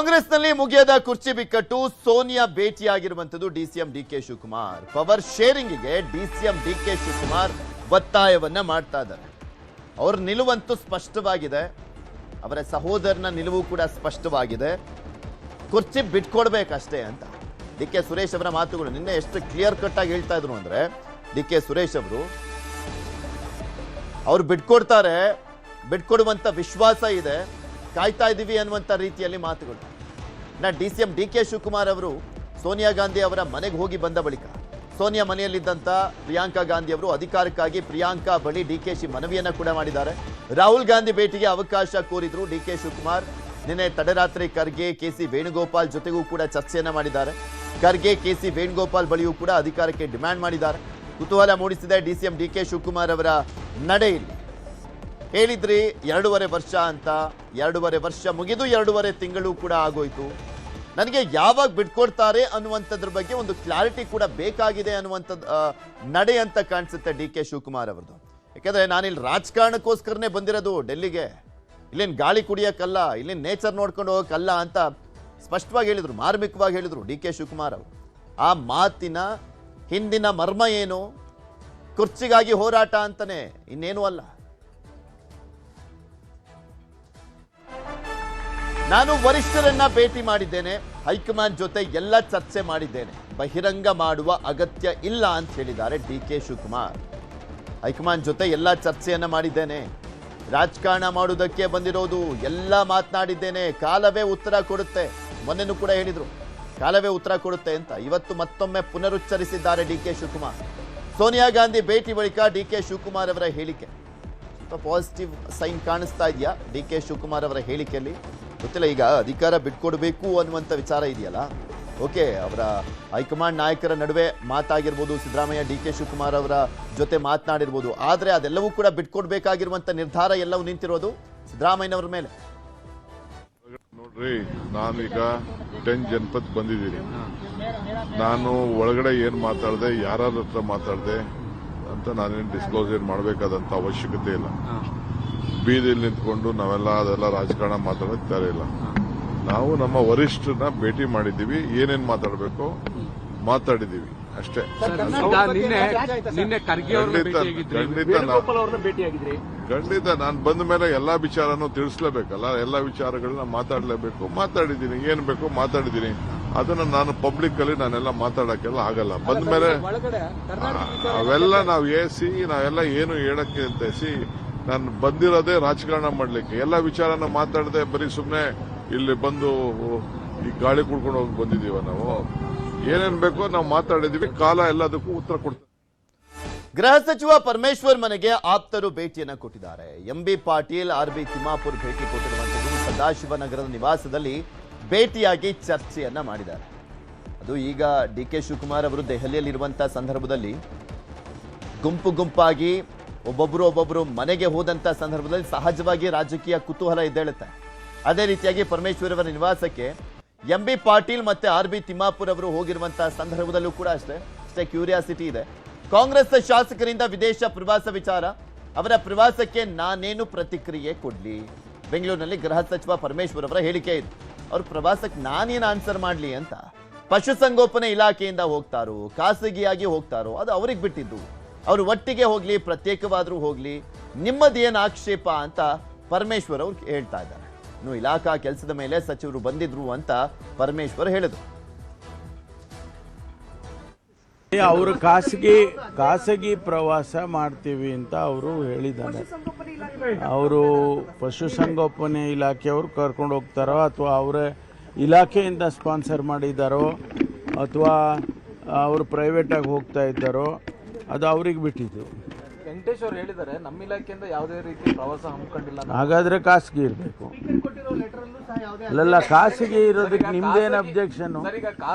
ಕಾಂಗ್ರೆಸ್ನಲ್ಲಿ ಮುಗಿಯದ ಕುರ್ಚಿ ಬಿಕ್ಕಟ್ಟು. ಸೋನಿಯಾ ಭೇಟಿಯಾಗಿರುವಂತದ್ದು ಡಿಸಿಎಂ ಡಿಕೆ ಶಿವಕುಮಾರ್. ಪವರ್ ಶೇರಿಂಗ್ಗೆ ಡಿಸಿಎಂ ಡಿಕೆ ಶಿವಕುಮಾರ್ ಒತ್ತಾಯವನ್ನ ಮಾಡ್ತಾ ಇದ್ದಾರೆ. ಅವರ ನಿಲುವಂತೂ ಸ್ಪಷ್ಟವಾಗಿದೆ, ಅವರ ಸಹೋದರನ ನಿಲುವು ಕೂಡ ಸ್ಪಷ್ಟವಾಗಿದೆ. ಕುರ್ಚಿ ಬಿಟ್ಕೊಡ್ಬೇಕಷ್ಟೇ ಅಂತ ಡಿಕೆ ಸುರೇಶ್ ಅವರ ಮಾತುಗಳು ನಿನ್ನೆ ಎಷ್ಟು ಕ್ಲಿಯರ್ ಕಟ್ ಆಗಿ ಹೇಳ್ತಾ ಇದ್ರು ಅಂದ್ರೆ, ಡಿಕೆ ಸುರೇಶ್ ಅವರು ಬಿಟ್ಕೊಡ್ತಾರೆ, ಬಿಟ್ಕೊಡುವಂತ ವಿಶ್ವಾಸ ಇದೆ, ಕಾಯ್ತಾ ಇದೀವಿ ಅನ್ನುವಂಥ ರೀತಿಯಲ್ಲಿ ಮಾತುಗಳು. ಡಿಸಿಎಂ ಡಿಕೆ ಶಿವಕುಮಾರ್ ಅವರು ಸೋನಿಯಾ ಗಾಂಧಿ ಅವರ ಮನೆಗೆ ಹೋಗಿ ಬಂದ ಬಳಿಕ ಸೋನಿಯಾ ಮನೆಯಲ್ಲಿದ್ದಂಥ ಪ್ರಿಯಾಂಕಾ ಗಾಂಧಿ ಅವರು ಅಧಿಕಾರಕ್ಕಾಗಿ ಪ್ರಿಯಾಂಕಾ ಬಳಿ ಡಿಕೆಶಿ ಮನವಿಯನ್ನ ಕೂಡ ಮಾಡಿದ್ದಾರೆ. ರಾಹುಲ್ ಗಾಂಧಿ ಭೇಟಿಗೆ ಅವಕಾಶ ಕೋರಿದ್ರು ಡಿಕೆ ಶಿವಕುಮಾರ್. ನಿನ್ನೆ ತಡರಾತ್ರಿ ಖರ್ಗೆ, ಕೆಸಿ ವೇಣುಗೋಪಾಲ್ ಜೊತೆಗೂ ಕೂಡ ಚರ್ಚೆಯನ್ನ ಮಾಡಿದ್ದಾರೆ. ಖರ್ಗೆ, ಕೆಸಿ ವೇಣುಗೋಪಾಲ್ ಬಳಿಯೂ ಕೂಡ ಅಧಿಕಾರಕ್ಕೆ ಡಿಮ್ಯಾಂಡ್ ಮಾಡಿದ್ದಾರೆ. ಕುತೂಹಲ ಮೂಡಿಸಿದೆ ಡಿಸಿಎಂ ಡಿಕೆ ಶಿವಕುಮಾರ್ ಅವರ ನಡೆಯಲ್ಲಿ. ಹೇಳಿದ್ರಿ 2.5 ವರ್ಷ ಅಂತ, 2.5 ವರ್ಷ ಮುಗಿದು 2.5 ತಿಂಗಳು ಕೂಡ ಆಗೋಯ್ತು. ನನಗೆ ಯಾವಾಗ ಬಿಟ್ಕೊಡ್ತಾರೆ ಅನ್ನುವಂಥದ್ರ ಬಗ್ಗೆ ಒಂದು ಕ್ಲಾರಿಟಿ ಕೂಡ ಬೇಕಾಗಿದೆ ಅನ್ನುವಂಥದ್ದು ನಡೆ ಅಂತ ಕಾಣಿಸುತ್ತೆ ಡಿಕೆ ಶಿವಕುಮಾರ್ ಅವರದು. ಯಾಕಂದ್ರೆ ನಾನಿಲ್ಲಿ ರಾಜಕಾರಣಕ್ಕೋಸ್ಕರನೇ ಬಂದಿರೋದು ಡೆಲ್ಲಿಗೆ, ಇಲ್ಲೇನು ಗಾಳಿ ಕುಡಿಯೋಕ್ಕಲ್ಲ, ಇಲ್ಲೇನು ನೇಚರ್ ನೋಡ್ಕೊಂಡು ಹೋಗೋಕ್ಕಲ್ಲ ಅಂತ ಸ್ಪಷ್ಟವಾಗಿ ಹೇಳಿದ್ರು, ಮಾರ್ಮಿಕವಾಗಿ ಹೇಳಿದ್ರು ಡಿಕೆ ಶಿವಕುಮಾರ್ ಅವರು. ಆ ಮಾತಿನ ಹಿಂದಿನ ಮರ್ಮ ಏನು? ಕುರ್ಚಿಗಾಗಿ ಹೋರಾಟ ಅಂತಾನೆ, ಇನ್ನೇನು ಅಲ್ಲ. ನಾನು ವರಿಷ್ಠರನ್ನ ಭೇಟಿ ಮಾಡಿದ್ದೇನೆ, ಹೈಕಮಾಂಡ್ ಜೊತೆ ಎಲ್ಲ ಚರ್ಚೆ ಮಾಡಿದ್ದೇನೆ, ಬಹಿರಂಗ ಮಾಡುವ ಅಗತ್ಯ ಇಲ್ಲ ಅಂತ ಹೇಳಿದ್ದಾರೆ ಡಿಕೆ ಶಿವಕುಮಾರ್. ಹೈಕಮಾಂಡ್ ಜೊತೆ ಎಲ್ಲ ಚರ್ಚೆಯನ್ನ ಮಾಡಿದ್ದೇನೆ, ರಾಜಕಾರಣ ಮಾಡುವುದಕ್ಕೆ ಬಂದಿರೋದು, ಎಲ್ಲ ಮಾತನಾಡಿದ್ದೇನೆ, ಕಾಲವೇ ಉತ್ತರ ಕೊಡುತ್ತೆ. ಮೊನ್ನೆನೂ ಕೂಡ ಹೇಳಿದ್ರು ಕಾಲವೇ ಉತ್ತರ ಕೊಡುತ್ತೆ ಅಂತ. ಇವತ್ತು ಮತ್ತೊಮ್ಮೆ ಪುನರುಚ್ಚರಿಸಿದ್ದಾರೆ ಡಿಕೆ ಶಿವಕುಮಾರ್. ಸೋನಿಯಾ ಗಾಂಧಿ ಭೇಟಿ ಬಳಿಕ ಡಿಕೆ ಶಿವಕುಮಾರ್ ಅವರ ಹೇಳಿಕೆ ಪಾಸಿಟಿವ್ ಸೈನ್ ಕಾಣಿಸ್ತಾ ಇದೆಯಾ ಡಿಕೆ ಶಿವಕುಮಾರ್ ಅವರ ಹೇಳಿಕೆಯಲ್ಲಿ? ಗೊತ್ತಿಲ್ಲ, ಈಗ ಅಧಿಕಾರ ಬಿಟ್ಕೊಡ್ಬೇಕು ಅನ್ನುವಂಥ ವಿಚಾರ ಇದೆಯಲ್ಲ, ಓಕೆ, ಅವರ ಹೈಕಮಾಂಡ್ ನಾಯಕರ ನಡುವೆ ಮಾತಾಗಿರ್ಬೋದು, ಸಿದ್ದರಾಮಯ್ಯ ಡಿಕೆ ಶಿವಕುಮಾರ್ ಅವರ ಜೊತೆ ಮಾತನಾಡಿರ್ಬೋದು, ಆದರೆ ಅದೆಲ್ಲವೂ ಕೂಡ ಬಿಟ್ಕೊಡ್ಬೇಕಾಗಿರುವಂಥ ನಿರ್ಧಾರ ಎಲ್ಲವೂ ನಿಂತಿರೋದು ಸಿದ್ದರಾಮಯ್ಯನವರ ಮೇಲೆ. ನೋಡ್ರಿ, ನಾನೀಗ 10 ಜನಪದ ಬಂದಿದ್ದೀನಿ. ನಾನು ಒಳಗಡೆ ಏನ್ ಮಾತಾಡಿದೆ, ಯಾರ ಹತ್ರ ಮಾತಾಡಿದೆ ಅಂತ ನಾನೇನು ಡಿಸ್ಕ್ಲೋಸ್ ಮಾಡಬೇಕಾದಂತ ಅವಶ್ಯಕತೆ ಇಲ್ಲ. ಬೀದಿಯಲ್ಲಿ ನಿಂತ್ಕೊಂಡು ನಾವೆಲ್ಲ ಅದೆಲ್ಲ ರಾಜಕಾರಣ ಮಾತಾಡೋಕೆ ತಯಾರಿಲ್ಲ. ಇಲ್ಲ. ನಾವು ನಮ್ಮ ವರಿಷ್ಠರನ್ನ ಭೇಟಿ ಮಾಡಿದ್ದೀವಿ, ಏನೇನ್ ಮಾತಾಡಬೇಕು ಮಾತಾಡಿದ್ದೀವಿ ಅಷ್ಟೇ. ಖಂಡಿತ ನಾನು ಬಂದ ಮೇಲೆ ಎಲ್ಲಾ ವಿಚಾರನೂ ತಿಳಿಸ್ಲೇಬೇಕಲ್ಲ, ಎಲ್ಲಾ ವಿಚಾರಗಳನ್ನ ಮಾತಾಡಿದ್ದೀನಿ, ಏನ್ ಬೇಕು ಮಾತಾಡಿದ್ದೀನಿ. ಅದನ್ನ ನಾನು ಪಬ್ಲಿಕ್ ಅಲ್ಲಿ ನಾನೆಲ್ಲ ಮಾತಾಡಕ್ಕೆಲ್ಲ ಆಗಲ್ಲ. ಬಂದ ಮೇಲೆ ಅವೆಲ್ಲ ನಾವು ನಾವೆಲ್ಲ ಏನು ಹೇಳಕ್ಕೆ ಅಂತ ನಾನು ಬಂದಿರೋದೇ ರಾಜಕಾರಣ ಮಾಡ್ಲಿಕ್ಕೆ. ಎಲ್ಲ ವಿಚಾರನ ಮಾತಾಡದೆ ಬರೀ ಸುಮ್ಮನೆ ಇಲ್ಲಿ ಬಂದು ಈ ಗಾಳಿ ಕುಡ್ಕೊಂಡು ಹೋಗಿ ಬಂದಿದೀವ. ನಾವು ಏನೇನ್ ಬೇಕೋ ನಾವು ಮಾತಾಡಿದೀವಿ, ಕಾಲ ಎಲ್ಲದಕ್ಕೂ ಉತ್ತರ ಕೊಡ್ತೇವೆ. ಗೃಹ ಸಚಿವ ಪರಮೇಶ್ವರ್ ಮನೆಗೆ ಆಪ್ತರು ಭೇಟಿಯನ್ನ ಕೊಟ್ಟಿದ್ದಾರೆ. ಎಂಬಿ ಪಾಟೀಲ್, ಆರ್ಬಿ ತಿಮ್ಮಾಪುರ್ ಭೇಟಿ ಕೊಟ್ಟಿರುವಂತದ್ದು ಸದಾಶಿವನಗರದ ನಿವಾಸದಲ್ಲಿ ಭೇಟಿಯಾಗಿ ಚರ್ಚೆಯನ್ನ ಮಾಡಿದ್ದಾರೆ. ಅದು ಈಗ ಡಿಕೆ ಶಿವಕುಮಾರ್ ಅವರು ದೆಹಲಿಯಲ್ಲಿರುವಂತಹ ಸಂದರ್ಭದಲ್ಲಿ ಗುಂಪಾಗಿ ಒಬ್ಬೊಬ್ಬರು ಮನೆಗೆ ಹೋದಂತ ಸಂದರ್ಭದಲ್ಲಿ ಸಹಜವಾಗಿ ರಾಜಕೀಯ ಕುತೂಹಲ ಎದ್ದೇಳುತ್ತೆ. ಅದೇ ರೀತಿಯಾಗಿ ಪರಮೇಶ್ವರ್ ಅವರ ನಿವಾಸಕ್ಕೆ ಎಂಬಿ ಪಾಟೀಲ್ ಮತ್ತೆ ಆರ್ಬಿ ತಿಮ್ಮಾಪುರ್ ಅವರು ಹೋಗಿರುವಂತಹ ಸಂದರ್ಭದಲ್ಲೂ ಕೂಡ ಅಷ್ಟೇ ಕ್ಯೂರಿಯಾಸಿಟಿ ಇದೆ. ಕಾಂಗ್ರೆಸ್ ಶಾಸಕರಿಂದ ವಿದೇಶ ಪ್ರವಾಸ ವಿಚಾರ, ಅವರ ಪ್ರವಾಸಕ್ಕೆ ನಾನೇನು ಪ್ರತಿಕ್ರಿಯೆ ಕೊಡ್ಲಿ? ಬೆಂಗಳೂರಿನಲ್ಲಿ ಗೃಹ ಸಚಿವ ಪರಮೇಶ್ವರ್ ಅವರ ಹೇಳಿಕೆ ಇದೆ. ಅವ್ರ ಪ್ರವಾಸಕ್ಕೆ ನಾನೇನು ಆನ್ಸರ್ ಮಾಡ್ಲಿ ಅಂತ. ಪಶುಸಂಗೋಪನೆ ಇಲಾಖೆಯಿಂದ ಹೋಗ್ತಾರೋ, ಖಾಸಗಿಯಾಗಿ ಹೋಗ್ತಾರೋ, ಅದು ಅವ್ರಿಗೆ ಬಿಟ್ಟಿದ್ದು. ಅವರು ಒಟ್ಟಿಗೆ ಹೋಗ್ಲಿ, ಪ್ರತ್ಯೇಕವಾದ್ರೂ ಹೋಗ್ಲಿ, ನಿಮ್ಮದೇನು ಆಕ್ಷೇಪ ಅಂತ ಪರಮೇಶ್ವರ್ ಅವ್ರು ಹೇಳ್ತಾ ಇದ್ದಾರೆ. ಇನ್ನು ಇಲಾಖಾ ಕೆಲಸದ ಮೇಲೆ ಸಚಿವರು ಬಂದಿದ್ರು ಅಂತ ಪರಮೇಶ್ವರ್ ಹೇಳಿದ್ರು. ಅವರು ಖಾಸಗಿ ಪ್ರವಾಸ ಮಾಡ್ತೀವಿ ಅಂತ ಅವರು ಹೇಳಿದ್ದಾರೆ. ಅವರು ಪಶುಸಂಗೋಪನೆ ಇಲಾಖೆಯವರು ಕರ್ಕೊಂಡು ಹೋಗ್ತಾರೋ ಅಥವಾ ಅವರ ಇಲಾಖೆಯಿಂದ ಸ್ಪಾನ್ಸರ್ ಮಾಡಿದ್ದಾರೋ ಅಥವಾ ಅವರು ಪ್ರೈವೇಟಾಗಿ ಹೋಗ್ತಾ ಇದ್ದಾರೋ ಅದು ಅವ್ರಿಗೆ ಬಿಟ್ಟಿದ್ದು. ವೆಂಕಟೇಶ್ ಅವರು ಹೇಳಿದ್ದಾರೆ, ನಮ್ಮ ಇಲಾಖೆಯಿಂದ ಯಾವುದೇ ರೀತಿ ಪ್ರವಾಸ ಹಮ್ಮಿಕೊಂಡಿಲ್ಲ. ಹಾಗಾದ್ರೆ ಖಾಸಗಿ ಇರಬೇಕು. ಅಲ್ಲ, ಖಾಸಗಿ ಇರೋದಕ್ಕೆ ನಿಮ್ದೇನು ಅಬ್ಜೆಕ್ಷನ್?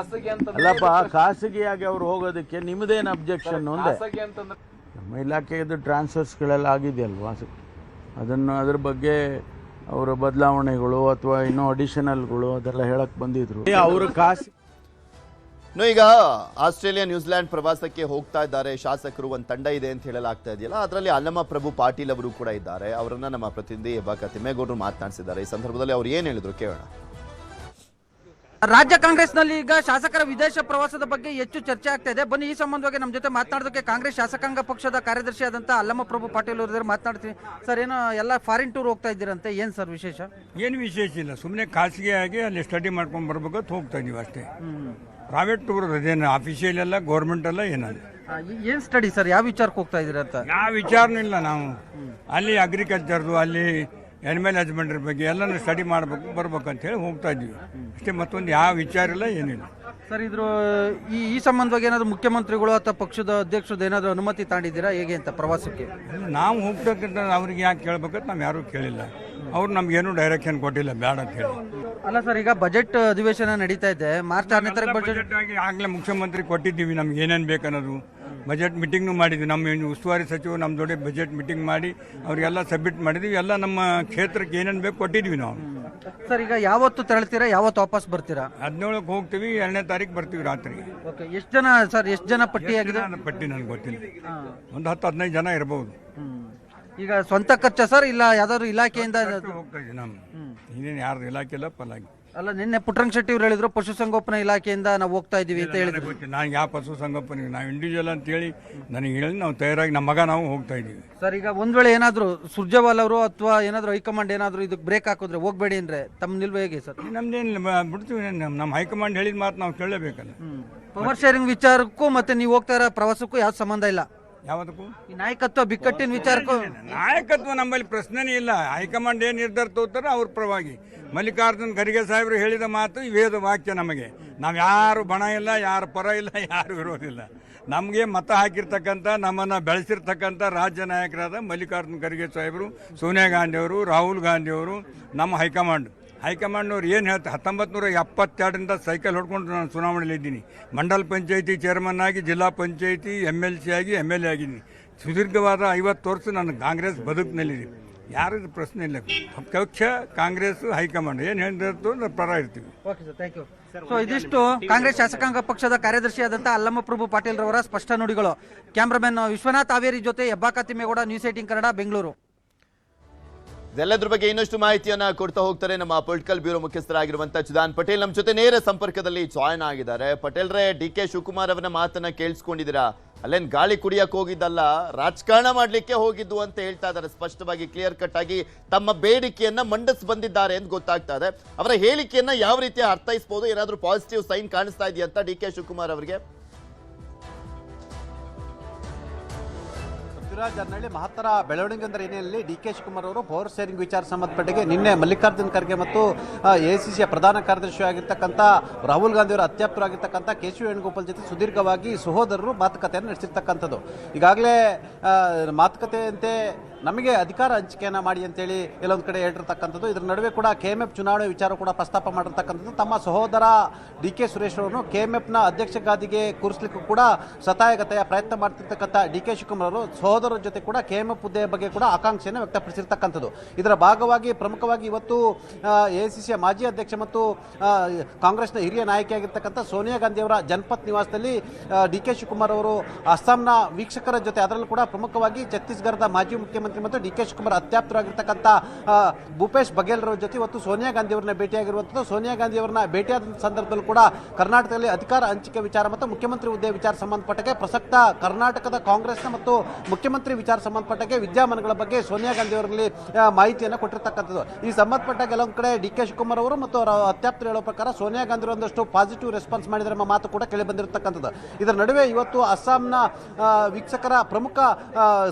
ಅಲ್ಲಪ್ಪ, ಖಾಸಗಿಯಾಗಿ ಅವ್ರು ಹೋಗೋದಕ್ಕೆ ನಿಮ್ದೇನು ಅಬ್ಜೆಕ್ಷನ್? ಒಂದೇ ನಮ್ಮ ಇಲಾಖೆದು ಟ್ರಾನ್ಸ್ಫರ್ಸ್ಗಳೆಲ್ಲ ಆಗಿದೆಯಲ್ವಾ, ಅದ್ರ ಬಗ್ಗೆ ಅವರ ಬದಲಾವಣೆಗಳು ಅಥವಾ ಇನ್ನೂ ಅಡಿಷನಲ್ಗಳು ಅದೆಲ್ಲ ಹೇಳಕ್ ಬಂದಿದ್ರು. ಅವರು ಈಗ ಆಸ್ಟ್ರೇಲಿಯಾ, ನ್ಯೂಜಿಲೆಂಡ್ ಪ್ರವಾಸಕ್ಕೆ ಹೋಗ್ತಾ ಇದ್ದಾರೆ ಶಾಸಕರು. ಒಂದು ತಂಡ ಇದೆ ಅಂತ ಹೇಳಲಾಗ್ತಾ ಇದೆಯಲ್ಲ, ಅದರಲ್ಲಿ ಅಲ್ಲಮ ಪ್ರಭು ಪಾಟೀಲ್ ಅವರು ಕೂಡ ಇದ್ದಾರೆ. ಅವರನ್ನ ನಮ್ಮ ಪ್ರತಿನಿಧಿ ಬಾಕ ತಿಮ್ಮೇಗೌಡರು ಮಾತನಾಡಿಸಿದ್ದಾರೆ. ಈ ಸಂದರ್ಭದಲ್ಲಿ ಅವ್ರು ಏನು ಹೇಳಿದ್ರು ಕೇಳೋಣ. ರಾಜ್ಯ ಕಾಂಗ್ರೆಸ್ನಲ್ಲಿ ಈಗ ಶಾಸಕರ ವಿದೇಶ ಪ್ರವಾಸದ ಬಗ್ಗೆ ಹೆಚ್ಚು ಚರ್ಚೆ ಆಗ್ತಾ ಇದೆ. ಬನ್ನಿ, ಈ ಸಂಬಂಧವಾಗಿ ನಮ್ಮ ಜೊತೆ ಮಾತನಾಡೋದಕ್ಕೆ ಕಾಂಗ್ರೆಸ್ ಶಾಸಕಾಂಗ ಪಕ್ಷದ ಕಾರ್ಯದರ್ಶಿ ಆದಂತ ಅಲ್ಲಮ್ಮ ಪ್ರಭು ಪಾಟೀಲ್ ಅವರು ಮಾತನಾಡ್ತೀನಿ. ಸರ್, ಏನೋ ಎಲ್ಲ ಫಾರಿನ್ ಟೂರ್ ಹೋಗ್ತಾ ಇದ್ದೀರಂತೆ, ಏನ್ ಸರ್ ವಿಶೇಷ? ಏನು ವಿಶೇಷ ಇಲ್ಲ, ಸುಮ್ಮನೆ ಖಾಸಗಿಯಾಗಿ ಅಲ್ಲಿ ಸ್ಟಡಿ ಮಾಡ್ಕೊಂಡು ಬರ್ಬೇಕು ಅಂತ ಹೋಗ್ತಾ ಇದೀವಿ ಅಷ್ಟೇ. ಪ್ರೈವೇಟ್ ಟೂರ್ ಅದೇನು ಅಫಿಷಿಯಲ್ ಅಲ್ಲ, ಗೌರ್ಮೆಂಟ್ ಅಲ್ಲ, ಏನಲ್ಲ. ಏನ್ ಸ್ಟಡಿ ಸರ್, ಯಾವ ವಿಚಾರಕ್ಕೆ ಹೋಗ್ತಾ ಇದ್ದೀರಂತ? ಯಾವ ವಿಚಾರನೂ ಇಲ್ಲ. ನಾವು ಅಲ್ಲಿ ಅಗ್ರಿಕಲ್ಚರ್ದು, ಅಲ್ಲಿ ಎನಿಮಲ್ ಹಸ್ಬೆಂಡ್ರಿ ಬಗ್ಗೆ ಎಲ್ಲನೂ ಸ್ಟಡಿ ಮಾಡ್ಬೇಕು ಬರ್ಬೇಕು ಅಂತ ಹೇಳಿ ಹೋಗ್ತಾ ಇದ್ದೀವಿ ಅಷ್ಟೇ. ಮತ್ತೊಂದು ಯಾವ ವಿಚಾರ ಇಲ್ಲ, ಏನಿಲ್ಲ ಸರ್. ಇದ್ರ ಈ ಸಂಬಂಧವಾಗಿ ಏನಾದ್ರು ಮುಖ್ಯಮಂತ್ರಿಗಳು ಅಥವಾ ಪಕ್ಷದ ಅಧ್ಯಕ್ಷದ ಏನಾದ್ರು ಅನುಮತಿ ತಾಂಡಿದ್ದೀರಾ ಹೇಗೆ ಅಂತ ಪ್ರವಾಸಕ್ಕೆ? ನಾವು ಹೋಗ್ತಕ್ಕಂಥ ಅವ್ರಿಗೆ ಯಾಕೆ ಕೇಳ್ಬೇಕಂತ ನಾವು ಯಾರೂ ಕೇಳಿಲ್ಲ. ಅವ್ರು ನಮ್ಗೇನು ಡೈರೆಕ್ಷನ್ ಕೊಟ್ಟಿಲ್ಲ ಬೇಡ ಅಂತ ಹೇಳಿ. ಅಲ್ಲ ಸರ್, ಈಗ ಬಜೆಟ್ ಅಧಿವೇಶನ ನಡೀತಾ ಇದೆ, ಮಾರ್ಚ್ 6ನೇ ತಾರೀಕು ಬಜೆಟ್ ಆಗಿ ಆಗಲೇ ಮುಖ್ಯಮಂತ್ರಿ ಕೊಟ್ಟಿದ್ದೀವಿ ನಮ್ಗೆ ಏನೇನು ಬೇಕನ್ನೋದು. ಬಜೆಟ್ ಮೀಟಿಂಗ್ನು ಮಾಡಿದ್ವಿ, ನಮ್ಮ ಉಸ್ತುವಾರಿ ಸಚಿವರು ನಮ್ಮ ಜೊತೆ ಬಜೆಟ್ ಮೀಟಿಂಗ್ ಮಾಡಿ ಅವರಿಗೆಲ್ಲ ಸಬ್ಮಿಟ್ ಮಾಡಿದ್ವಿ. ಎಲ್ಲ ನಮ್ಮ ಕ್ಷೇತ್ರಕ್ಕೆ ಏನೇನು ಬೇಕು ಕೊಟ್ಟಿದ್ವಿ ನಾವು. ಸರ್, ಈಗ ಯಾವತ್ತು ತೆರಳ್ತೀರಾ, ಯಾವತ್ತು ವಾಪಸ್ ಬರ್ತೀರಾ? 17ಕ್ಕೆ ಹೋಗ್ತೀವಿ, 2ನೇ ತಾರೀಕು ಬರ್ತೀವಿ ರಾತ್ರಿ. ಓಕೆ, ಎಷ್ಟು ಜನ ಸರ್, ಎಷ್ಟು ಜನ ಪಟ್ಟಿ ಆಗಿದೆ? ಪಟ್ಟಿ ನನಗೆ ಗೊತ್ತಿಲ್ಲ, ಒಂದು 10-15 ಜನ ಇರಬಹುದು. ಈಗ ಸ್ವಂತ ಖರ್ಚ ಸರ್, ಇಲ್ಲ ಯಾವ್ದಾದ್ರು ಇಲಾಖೆಯಿಂದ ಹೋಗ್ತಾ ಇದ್ದೀವಿ ನಮ್ಮ ಇನ್ನೇನು ಯಾರ್ದು ಇಲಾಖೆ ಇಲ್ಲ ಪಲಾಗಿ. ಅಲ್ಲ, ನಿನ್ನೆ ಪುಟ್ಟರಂಗ ಶೆಟ್ಟಿ ಅವರು ಹೇಳಿದ್ರು ಪಶುಸಂಗೋಪನಾ ಇಲಾಖೆಯಿಂದ ನಾವು ಹೋಗ್ತಾ ಇದೀವಿ ಅಂತ ಹೇಳಿದ್ರು. ಗೊತ್ತಿಲ್ಲ ನಾನು ಯಾವ ಪಶು ಸಂಗೋಪನೆ, ನಾವು ಇಂಡಿವಿಜುವಲ್ ಅಂತ ಹೇಳಿ ನನಗೆ ಹೇಳಿ ನಾವು ತಯಾರಾಗಿ ನಮ್ಮ ಮಗ ನಾವು ಹೋಗ್ತಾ ಇದ್ದೀವಿ. ಸರ್, ಈಗ ಒಂದ್ ವೇಳೆ ಏನಾದ್ರು ಸುರ್ಜೇವಾಲ್ ಅವರು ಅಥವಾ ಏನಾದ್ರು ಹೈಕಮಾಂಡ್ ಏನಾದ್ರು ಇದಕ್ಕೆ ಬ್ರೇಕ್ ಹಾಕಿದ್ರೆ ಹೋಗ್ಬೇಡಿ ಅಂದ್ರೆ ತಮ್ಮ ನಿಲ್ವ ಹೇಗೆ ಸರ್? ನಮ್ದೇನಿಲ್ಲ, ಬಿಡ್ತೀವಿ. ನಮ್ಮ ಹೈಕಮಾಂಡ್ ಹೇಳಿದ ಮಾತು ನಾವು ಕೇಳಬೇಕಲ್ಲ. ಪವರ್ ಶೇರಿಂಗ್ ವಿಚಾರಕ್ಕೂ ಮತ್ತೆ ನೀವು ಹೋಗ್ತಾ ಇರೋ ಪ್ರವಾಸಕ್ಕೂ ಯಾವ ಸಂಬಂಧ ಇಲ್ಲ. ಯಾವುದಕ್ಕೂ ಈ ನಾಯಕತ್ವ ಬಿಕ್ಕಟ್ಟಿನ ವಿಚಾರಕ್ಕೂ ನಾಯಕತ್ವ ನಮ್ಮಲ್ಲಿ ಪ್ರಶ್ನೆನೇ ಇಲ್ಲ. ಹೈಕಮಾಂಡ್ ಏನು ನಿರ್ಧಾರ ತಗೋತಾರೋ ಅವ್ರ ಪರವಾಗಿ. ಮಲ್ಲಿಕಾರ್ಜುನ್ ಖರ್ಗೆ ಸಾಹೇಬರು ಹೇಳಿದ ಮಾತು ವೇದ ವಾಕ್ಯ. ನಮಗೆ ನಾವು ಯಾರು ಬಣ ಇಲ್ಲ, ಯಾರು ಪರ ಇಲ್ಲ, ಯಾರು ವಿರೋಧಿಲ್ಲ. ನಮಗೆ ಮತ ಹಾಕಿರ್ತಕ್ಕಂಥ, ನಮ್ಮನ್ನು ಬೆಳೆಸಿರ್ತಕ್ಕಂಥ ರಾಜ್ಯ ನಾಯಕರಾದ ಮಲ್ಲಿಕಾರ್ಜುನ್ ಖರ್ಗೆ ಸಾಹೇಬರು, ಸೋನಿಯಾ ಗಾಂಧಿಯವರು, ರಾಹುಲ್ ಗಾಂಧಿಯವರು, ನಮ್ಮ ಹೈಕಮಾಂಡ್ನವ್ರು ಏನು ಹೇಳ್ತಾರೆ. 1972ರಿಂದ ಸೈಕಲ್ ಹೊಡ್ಕೊಂಡು ನಾನು ಚುನಾವಣೆಯಲ್ಲಿ ಇದ್ದೀನಿ. ಮಂಡಲ್ ಪಂಚಾಯಿತಿ ಚೇರ್ಮನ್ ಆಗಿ, ಜಿಲ್ಲಾ ಪಂಚಾಯಿತಿ MLC ಆಗಿ, MLA ಆಗಿದ್ದೀನಿ. ಸುದೀರ್ಘವಾದ 50 ವರ್ಷ ನಾನು ಕಾಂಗ್ರೆಸ್ ಬದುಕಿನಲ್ಲಿದ್ದೀನಿ. ಯಾರಿಗೂ ಪ್ರಶ್ನೆ ಇಲ್ಲ. ಪಕ್ಷ ಕಾಂಗ್ರೆಸ್, ಹೈಕಮಾಂಡ್ ಏನು ಹೇಳಿರ್ತೋ ಪರ ಇರ್ತೀವಿ. Okay sir, thank you. So ಇದಿಷ್ಟು ಕಾಂಗ್ರೆಸ್ ಶಾಸಕಾಂಗ ಪಕ್ಷದ ಕಾರ್ಯದರ್ಶಿಯಾದಂಥ ಅಲ್ಲಮ್ಮ ಪ್ರಭು ಪಾಟೀಲ್ ರವರ ಸ್ಪಷ್ಟ ನುಡಿಗಳು. ಕ್ಯಾಮ್ರಾಮನ್ ವಿಶ್ವನಾಥ್ ಹಾವೇರಿ ಜೊತೆ ಹೆಬ್ಬಾಕ ತಿಮ್ಮೇಗೌಡ, ನ್ಯೂಸ್ 18 ಕನ್ನಡ, ಬೆಂಗಳೂರು. ಇದೆಲ್ಲದ್ರ ಬಗ್ಗೆ ಇನ್ನಷ್ಟು ಮಾಹಿತಿಯನ್ನ ಕೊಡ್ತಾ ಹೋಗ್ತಾರೆ ನಮ್ಮ ಪೊಲಿಟಿಕಲ್ ಬ್ಯೂರೋ ಮುಖ್ಯಸ್ಥರಾಗಿರುವಂತಹ ಚಿದಾನ್ ಪಟೇಲ್ ನಮ್ಮ ಜೊತೆ ನೇರ ಸಂಪರ್ಕದಲ್ಲಿ ಜಾಯ್ನ್ ಆಗಿದ್ದಾರೆ. ಪಟೇಲ್ರೇ, DK ಶಿವಕುಮಾರ್ ಅವರ ಮಾತನ್ನ ಕೇಳಿಸ್ಕೊಂಡಿದ್ದೀರಾ? ಅಲ್ಲೇನ್ ಗಾಳಿ ಕುಡಿಯಕ್ಕೆ ಹೋಗಿದ್ದಲ್ಲ, ರಾಜಕಾರಣ ಮಾಡ್ಲಿಕ್ಕೆ ಹೋಗಿದ್ದು ಅಂತ ಹೇಳ್ತಾ ಇದ್ದಾರೆ. ಸ್ಪಷ್ಟವಾಗಿ ಕ್ಲಿಯರ್ ಕಟ್ ಆಗಿ ತಮ್ಮ ಬೇಡಿಕೆಯನ್ನ ಮಂಡಿಸ್ ಬಂದಿದ್ದಾರೆ ಅಂತ ಗೊತ್ತಾಗ್ತಾ ಇದೆ. ಅವರ ಹೇಳಿಕೆಯನ್ನ ಯಾವ ರೀತಿ ಅರ್ಥೈಸಬಹುದು? ಏನಾದ್ರೂ ಪಾಸಿಟಿವ್ ಸೈನ್ ಕಾಣಿಸ್ತಾ ಇದೆಯಂತ DK ಶಿವಕುಮಾರ್ ಅವರಿಗೆ? ಜನರಲ್ಲಿ ಮಹತ್ತರ ಬೆಳವಣಿಗೆ ಅಂದರೆ ಏನಲ್ಲಿ DK ಶಿವಕುಮಾರ್ ಅವರು ಪವರ್ ಶೇರಿಂಗ್ ವಿಚಾರ ಸಂಬಂಧಪಟ್ಟಿಗೆ ನಿನ್ನೆ ಮಲ್ಲಿಕಾರ್ಜುನ್ ಖರ್ಗೆ ಮತ್ತು AICCಯ ಪ್ರಧಾನ ಕಾರ್ಯದರ್ಶಿ ಆಗಿರ್ತಕ್ಕಂಥ ರಾಹುಲ್ ಗಾಂಧಿ ಅವರ ಅತ್ಯಾಪ್ತರಾಗಿರ್ತಕ್ಕಂಥ KC ವೇಣುಗೋಪಾಲ್ ಜೊತೆ ಸುದೀರ್ಘವಾಗಿ ಸಹೋದರರು ಮಾತುಕತೆಯನ್ನು ನಡೆಸಿರ್ತಕ್ಕಂಥದ್ದು. ಈಗಾಗಲೇ ಮಾತುಕತೆಯಂತೆ ನಮಗೆ ಅಧಿಕಾರ ಹಂಚಿಕೆಯನ್ನು ಮಾಡಿ ಅಂತೇಳಿ ಎಲ್ಲೊಂದು ಕಡೆ ಹೇಳಿರ್ತಕ್ಕಂಥದ್ದು. ಇದರ ನಡುವೆ ಕೂಡ KMF ಚುನಾವಣೆ ವಿಚಾರ ಕೂಡ ಪ್ರಸ್ತಾಪ ಮಾಡಿರ್ತಕ್ಕಂಥದ್ದು. ತಮ್ಮ ಸಹೋದರ DK ಸುರೇಶ್ ಅವರನ್ನು KMFನ ಅಧ್ಯಕ್ಷ ಗಾದಿಗೆ ಕೂರಿಸಲಿಕ್ಕೂ ಕೂಡ ಶತಾಯಗತೆಯ ಪ್ರಯತ್ನ ಮಾಡ್ತಿರ್ತಕ್ಕಂಥ DK ಶಿವಕುಮಾರ್ ಅವರು ಸಹೋದರರ ಜೊತೆ ಕೂಡ KMF ಹುದ್ದೆ ಬಗ್ಗೆ ಕೂಡ ಆಕಾಂಕ್ಷೆಯನ್ನು ವ್ಯಕ್ತಪಡಿಸಿರ್ತಕ್ಕಂಥದ್ದು. ಇದರ ಭಾಗವಾಗಿ ಪ್ರಮುಖವಾಗಿ ಇವತ್ತು AICCಯ ಮಾಜಿ ಅಧ್ಯಕ್ಷ ಮತ್ತು ಕಾಂಗ್ರೆಸ್ನ ಹಿರಿಯ ನಾಯಕಿಯಾಗಿರ್ತಕ್ಕಂಥ ಸೋನಿಯಾ ಗಾಂಧಿ ಅವರ ಜನಪತ್ ನಿವಾಸದಲ್ಲಿ DK ಶಿವಕುಮಾರ್ ಅವರು ಅಸ್ಸಾಂನ ವೀಕ್ಷಕರ ಜೊತೆ, ಅದರಲ್ಲೂ ಕೂಡ ಪ್ರಮುಖವಾಗಿ ಛತ್ತೀಸ್ಗಢದ ಮಾಜಿ ಮುಖ್ಯಮಂತ್ರಿ ಮತ್ತು DK ಶಿವಕುಮಾರ್ ಅತ್ಯಾಪ್ತರಾಗಿರ್ತಕ್ಕಂಥ ಭೂಪೇಶ್ ಬಘೇಲ್ ಅವರ ಜೊತೆ ಇವತ್ತು ಸೋನಿಯಾ ಗಾಂಧಿ ಅವರನ್ನ ಭೇಟಿಯಾಗಿರುವಂಥದ್ದು. ಸೋನಿಯಾ ಗಾಂಧಿ ಅವರನ್ನ ಭೇಟಿಯಾದ ಸಂದರ್ಭದಲ್ಲೂ ಕೂಡ ಕರ್ನಾಟಕದಲ್ಲಿ ಅಧಿಕಾರ ಹಂಚಿಕೆ ವಿಚಾರ ಮತ್ತು ಮುಖ್ಯಮಂತ್ರಿ ಹುದ್ದೆ ವಿಚಾರ ಸಂಬಂಧಪಟ್ಟಗೆ ಪ್ರಸಕ್ತ ಕರ್ನಾಟಕದ ಕಾಂಗ್ರೆಸ್ನ ಮತ್ತು ಮುಖ್ಯಮಂತ್ರಿ ವಿಚಾರ ಸಂಬಂಧಪಟ್ಟಗೆ ವಿದ್ಯಮಾನಗಳ ಬಗ್ಗೆ ಸೋನಿಯಾ ಗಾಂಧಿ ಅವರಲ್ಲಿ ಮಾಹಿತಿಯನ್ನು ಕೊಟ್ಟಿರ್ತಕ್ಕಂಥದ್ದು. ಈ ಸಂಬಂಧಪಟ್ಟ ಕೆಲವೊಂದು ಕಡೆ DK ಶಿವಕುಮಾರ್ ಅವರು ಮತ್ತು ಅವರ ಅತ್ಯಾಪ್ತರು ಹೇಳೋ ಪ್ರಕಾರ ಸೋನಿಯಾ ಗಾಂಧಿ ಅವರು ಒಂದಷ್ಟು ಪಾಸಿಟಿವ್ ರೆಸ್ಪಾನ್ಸ್ ಮಾಡಿದರೆ ಎಂಬ ಮಾತು ಕೂಡ ಕೇಳಿ ಬಂದಿರತಕ್ಕಂಥದ್ದು. ಇದರ ನಡುವೆ ಇವತ್ತು ಅಸ್ಸಾಂನ ವೀಕ್ಷಕರ ಪ್ರಮುಖ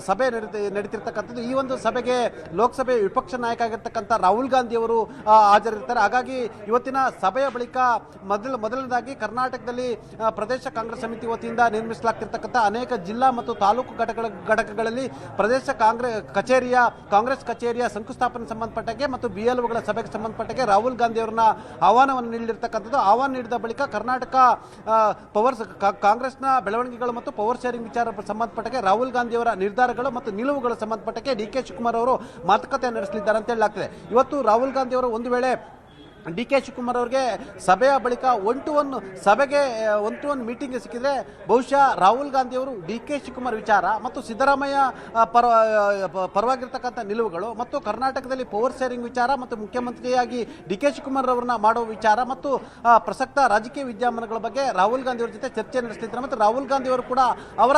ಸಭೆ ನಡೀತಿರ್ತಕ್ಕಂಥದ್ದು. ಈ ಒಂದು ಸಭೆಗೆ ಲೋಕಸಭೆ ವಿಪಕ್ಷ ನಾಯಕ ಆಗಿರ್ತಕ್ಕಂಥ ರಾಹುಲ್ ಗಾಂಧಿ ಅವರು ಹಾಜರಿರ್ತಾರೆ. ಹಾಗಾಗಿ ಇವತ್ತಿನ ಸಭೆಯ ಬಳಿಕ ಮೊದಲನೇದಾಗಿ ಕರ್ನಾಟಕದಲ್ಲಿ ಪ್ರದೇಶ ಕಾಂಗ್ರೆಸ್ ಸಮಿತಿ ವತಿಯಿಂದ ನಿರ್ಮಿಸಲಾಗ್ತಿರ್ತಕ್ಕಂಥ ಅನೇಕ ಜಿಲ್ಲಾ ಮತ್ತು ತಾಲೂಕು ಘಟಕಗಳಲ್ಲಿ ಪ್ರದೇಶ ಕಾಂಗ್ರೆಸ್ ಕಚೇರಿಯ ಶಂಕುಸ್ಥಾಪನೆ ಸಂಬಂಧಪಟ್ಟಗೆ ಮತ್ತು BLOಗಳ ಸಭೆಗೆ ಸಂಬಂಧಪಟ್ಟಗೆ ರಾಹುಲ್ ಗಾಂಧಿ ಅವರನ್ನ ಆಹ್ವಾನವನ್ನು ನೀಡಿರ್ತಕ್ಕಂಥದ್ದು. ಆಹ್ವಾನ ನೀಡಿದ ಬಳಿಕ ಕರ್ನಾಟಕ ಕಾಂಗ್ರೆಸ್ನ ಬೆಳವಣಿಗೆಗಳು ಮತ್ತು ಪವರ್ ಶೇರಿಂಗ್ ವಿಚಾರ ಸಂಬಂಧಪಟ್ಟಗೆ ರಾಹುಲ್ ಗಾಂಧಿ ಅವರ ನಿರ್ಧಾರಗಳು ಮತ್ತು ನಿಲುವುಗಳ ಸಂಬಂಧಪಟ್ಟಕ್ಕೆ DK ಶಿವಕುಮಾರ್ ಅವರು ಮಾತುಕತೆ ನಡೆಸಲಿದ್ದಾರೆ ಅಂತ ಹೇಳಲಾಗ್ತದೆ. ಇವತ್ತು ರಾಹುಲ್ ಗಾಂಧಿ ಅವರು ಒಂದು ವೇಳೆ ಡಿ ಕೆ ಶಿವಕುಮಾರ್ ಅವರಿಗೆ ಸಭೆಯ ಬಳಿಕ ಒನ್ ಟು ಒನ್ ಮೀಟಿಂಗ್ ಸಿಕ್ಕಿದ್ರೆ ಬಹುಶಃ ರಾಹುಲ್ ಗಾಂಧಿ ಅವರು ಡಿ ಕೆ ಶಿವಕುಮಾರ್ ವಿಚಾರ ಮತ್ತು ಸಿದ್ದರಾಮಯ್ಯ ಪರವಾಗಿರ್ತಕ್ಕಂಥ ನಿಲುವುಗಳು ಮತ್ತು ಕರ್ನಾಟಕದಲ್ಲಿ ಪವರ್ ಶೇರಿಂಗ್ ವಿಚಾರ ಮತ್ತು ಮುಖ್ಯಮಂತ್ರಿಯಾಗಿ ಡಿ ಕೆ ಶಿವಕುಮಾರ್ ಅವರನ್ನ ಮಾಡುವ ವಿಚಾರ ಮತ್ತು ಪ್ರಸಕ್ತ ರಾಜಕೀಯ ವಿದ್ಯಮಾನಗಳ ಬಗ್ಗೆ ರಾಹುಲ್ ಗಾಂಧಿ ಅವರ ಜೊತೆ ಚರ್ಚೆ ನಡೆಸ್ತಿದ್ದಾರೆ ಮತ್ತು ರಾಹುಲ್ ಗಾಂಧಿ ಅವರು ಕೂಡ ಅವರ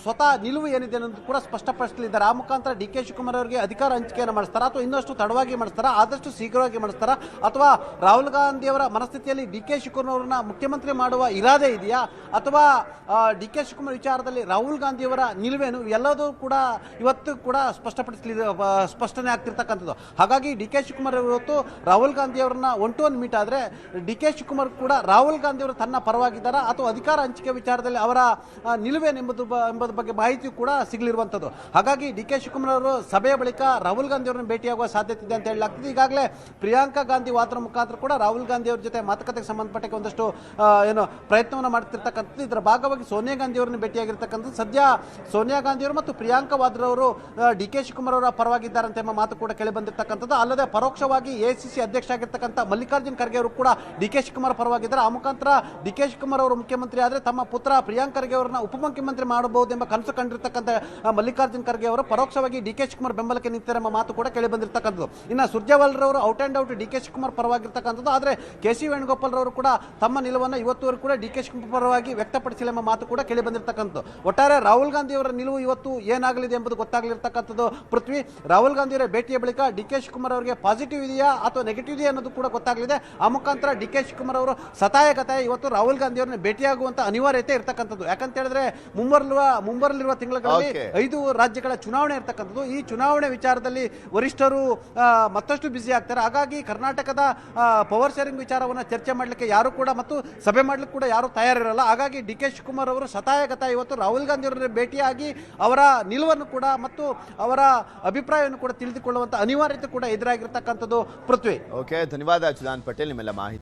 ಸ್ವತಃ ನಿಲುವು ಏನಿದೆ ಅನ್ನೋದು ಕೂಡ ಸ್ಪಷ್ಟಪಡಿಸಲಿದ್ದಾರೆ. ಆ ಮುಖಾಂತರ ಡಿ ಕೆ ಶಿವಕುಮಾರ್ ಅವರಿಗೆ ಅಧಿಕಾರ ಹಂಚಿಕೆಯನ್ನು ಮಾಡಿಸ್ತಾರ ಅಥವಾ ಇನ್ನಷ್ಟು ತಡವಾಗಿ ಮಾಡಿಸ್ತಾರ, ಆದಷ್ಟು ಶೀಘ್ರವಾಗಿ ಮಾಡಿಸ್ತಾರ, ಅಥವಾ ರಾಹುಲ್ ಗಾಂಧಿ ಅವರ ಮನಸ್ಥಿತಿಯಲ್ಲಿ ಡಿ ಕೆ ಶಿವಕುಮಾರ್ ಅವರನ್ನ ಮುಖ್ಯಮಂತ್ರಿ ಮಾಡುವ ಇರಾದೆ ಇದೆಯಾ, ಅಥವಾ ಡಿ ಕೆ ಶಿವಕುಮಾರ್ ವಿಚಾರದಲ್ಲಿ ರಾಹುಲ್ ಗಾಂಧಿ ಅವರ ನಿಲುವೇನು, ಎಲ್ಲದೂ ಕೂಡ ಇವತ್ತು ಕೂಡ ಸ್ಪಷ್ಟನೆ ಆಗ್ತಿರ್ತಕ್ಕಂಥದ್ದು. ಹಾಗಾಗಿ ಡಿ ಕೆ ಶಿವಕುಮಾರ್ ಇವತ್ತು ರಾಹುಲ್ ಗಾಂಧಿ ಅವರನ್ನ ಒನ್ ಟು ಒನ್ ಮೀಟ್ ಆದ್ರೆ ಡಿ ಕೆ ಶಿವಕುಮಾರ್ ಕೂಡ ರಾಹುಲ್ ಗಾಂಧಿ ಅವರು ತನ್ನ ಪರವಾಗಿದ್ದಾರ ಅಥವಾ ಅಧಿಕಾರ ಹಂಚಿಕೆ ವಿಚಾರದಲ್ಲಿ ಅವರ ನಿಲುವೇನೆಂಬುದ್ರ ಬಗ್ಗೆ ಮಾಹಿತಿ ಕೂಡ ಸಿಗಲಿರುವಂಥದ್ದು. ಹಾಗಾಗಿ ಡಿ ಕೆ ಶಿವಕುಮಾರ್ ಅವರು ಸಭೆಯ ಬಳಿಕ ರಾಹುಲ್ ಗಾಂಧಿ ಅವರನ್ನು ಭೇಟಿಯಾಗುವ ಸಾಧ್ಯತೆ ಇದೆ ಅಂತ ಹೇಳಲಾಗ್ತದೆ. ಈಗಾಗಲೇ ಪ್ರಿಯಾಂಕಾ ಗಾಂಧಿ ವಾದ್ರ ಮುಖಾಂತರ ಕೂಡ ರಾಹುಲ್ ಗಾಂಧಿ ಅವರ ಜೊತೆ ಮಾತುಕತೆಗೆ ಸಂಬಂಧಪಟ್ಟ ಒಂದಷ್ಟು ಪ್ರಯತ್ನವನ್ನು ಮಾಡ್ತಿರ್ತಕ್ಕಂಥದ್ದು. ಇದರ ಭಾಗವಾಗಿ ಸೋನಿಯಾ ಗಾಂಧಿ ಅವರನ್ನು ಭೇಟಿಯಾಗಿರ್ತಕ್ಕಂಥದ್ದು. ಸದ್ಯ ಸೋನಿಯಾ ಗಾಂಧಿ ಅವರು ಮತ್ತು ಪ್ರಿಯಾಂಕಾ ವಾದ್ರಾ ಅವರು ಡಿ ಕೆ ಶಿವಕುಮಾರ್ ಅವರ ಪರವಾಗಿದ್ದಾರಂತ ಎಂಬ ಮಾತು ಕೂಡ ಕೇಳಿ ಬಂದಿರತಕ್ಕಂಥದ್ದು. ಅಲ್ಲದೆ ಪರೋಕ್ಷವಾಗಿ ಎಐಸಿಸಿ ಅಧ್ಯಕ್ಷ ಆಗಿರ್ತಕ್ಕಂಥ ಮಲ್ಲಿಕಾರ್ಜುನ್ ಖರ್ಗೆ ಅವರು ಕೂಡ ಡಿ ಕೆ ಶಿವಕುಮಾರ್ ಪರವಾಗಿದ್ದಾರೆ. ಆ ಮುಖಾಂತರ ಡಿ ಕೆ ಶಿವಕುಮಾರ್ ಅವರು ಮುಖ್ಯಮಂತ್ರಿ ಆದರೆ ತಮ್ಮ ಪುತ್ರ ಪ್ರಿಯಾಂಕ್ ಖರ್ಗೆ ಅವರನ್ನ ಉಪಮುಖ್ಯಮಂತ್ರಿ ಮಾಡಬಹುದು ಎಂಬ ಕನಸು ಕಂಡಿರ್ತಕ್ಕಂಥ ಮಲ್ಲಿಕಾರ್ಜುನ್ ಖರ್ಗೆ ಅವರು ಪರೋಕ್ಷವಾಗಿ ಡಿ ಕೆ ಶಿವಕುಮಾರ್ ಬೆಂಬಲಕ್ಕೆ ನಿಂತಿದ್ದಾರೆ ಎಂಬ ಮಾತು ಕೂಡ ಕೇಳಿ ಬಂದಿರತಕ್ಕಂಥದ್ದು. ಇನ್ನು ಸುರ್ಜೇವಾಲರವರು out and out D K Shivakumar ಪರವಾಗಿರ್ತಕ್ಕಂಥದ್ದು. ಆದರೆ ಕೆ ಸಿ ವೇಣುಗೋಪಾಲ್ ಅವರು ಕೂಡ ತಮ್ಮ ನಿಲುವನ್ನು ಇವತ್ತುವರೆಗೂ ಕೂಡ ಡಿ ಕೆ ಶಿವಕುಮಾರ್ ಪರವಾಗಿ ವ್ಯಕ್ತಪಡಿಸಿಲ್ಲ ಎಂಬ ಮಾತು ಕೂಡ ಕೇಳಿ ಬಂದಿರತಕ್ಕಂಥದ್ದು. ಒಟ್ಟಾರೆ ರಾಹುಲ್ ಗಾಂಧಿ ಅವರ ನಿಲುವು ಇವತ್ತು ಏನಾಗಲಿದೆ ಎಂಬುದು ಗೊತ್ತಾಗಲಿರ್ತಕ್ಕಂಥದ್ದು. ಪೃಥ್ವಿ, ರಾಹುಲ್ ಗಾಂಧಿ ಅವರ ಭೇಟಿಯ ಬಳಿಕ ಡಿ ಕೆ ಶಿವಕುಮಾರ್ ಅವರಿಗೆ ಪಾಸಿಟಿವ್ ಇದೆಯಾ ಅಥವಾ ನೆಗೆಟಿವ್ ಇದೆಯಾ ಅನ್ನೋದು ಕೂಡ ಗೊತ್ತಾಗಲಿದೆ. ಆ ಮುಖಾಂತರ ಡಿ ಕೆ ಶಿವಕುಮಾರ್ ಅವರು ಗತಾಯ ಇವತ್ತು ರಾಹುಲ್ ಗಾಂಧಿ ಅವರನ್ನ ಭೇಟಿಯಾಗುವಂತ ಅನಿವಾರ್ಯತೆ ಇರತಕ್ಕಂಥದ್ದು. ಯಾಕಂತ ಹೇಳಿದ್ರೆ ಮುಂಬರಲಿರುವ ತಿಂಗಳಲ್ಲಿ 5 ರಾಜ್ಯಗಳ ಚುನಾವಣೆ ಇರತಕ್ಕಂಥದ್ದು. ಈ ಚುನಾವಣೆ ವಿಚಾರದಲ್ಲಿ ವರಿಷ್ಠರು ಮತ್ತಷ್ಟು ಬ್ಯುಸಿ ಆಗ್ತಾರೆ. ಹಾಗಾಗಿ ಕರ್ನಾಟಕದ ಪವರ್ ಶೇರಿಂಗ್ ವಿಚಾರವನ್ನು ಚರ್ಚೆ ಮಾಡಲಿಕ್ಕೆ ಯಾರು ಕೂಡ ಮತ್ತು ಸಭೆ ಮಾಡಲಿಕ್ಕೆ ಕೂಡ ಯಾರು ತಯಾರಿರಲ್ಲ. ಹಾಗಾಗಿ ಡಿ ಕೆ ಶಿವಕುಮಾರ್ ಅವರು ಗತಾಯ ಇವತ್ತು ರಾಹುಲ್ ಗಾಂಧಿ ಅವರನ್ನ ಭೇಟಿಯಾಗಿ ಅವರ ನಿಲುವನ್ನು ಕೂಡ ಮತ್ತು ಅವರ ಅಭಿಪ್ರಾಯವನ್ನು ಕೂಡ ತಿಳಿದುಕೊಳ್ಳುವಂತ ಅನಿವಾರ್ಯತೆ ಕೂಡ ಎದುರಾಗಿರ್ತಕ್ಕಂಥದ್ದು. ಪೃಥ್ವಿ. ಓಕೆ, ಧನ್ಯವಾದ ಅಚ್ಯುತಾನಂದ್ ಪಟೇಲ್ ನಿಮ್ಮೆಲ್ಲ ಮಾಹಿತಿ.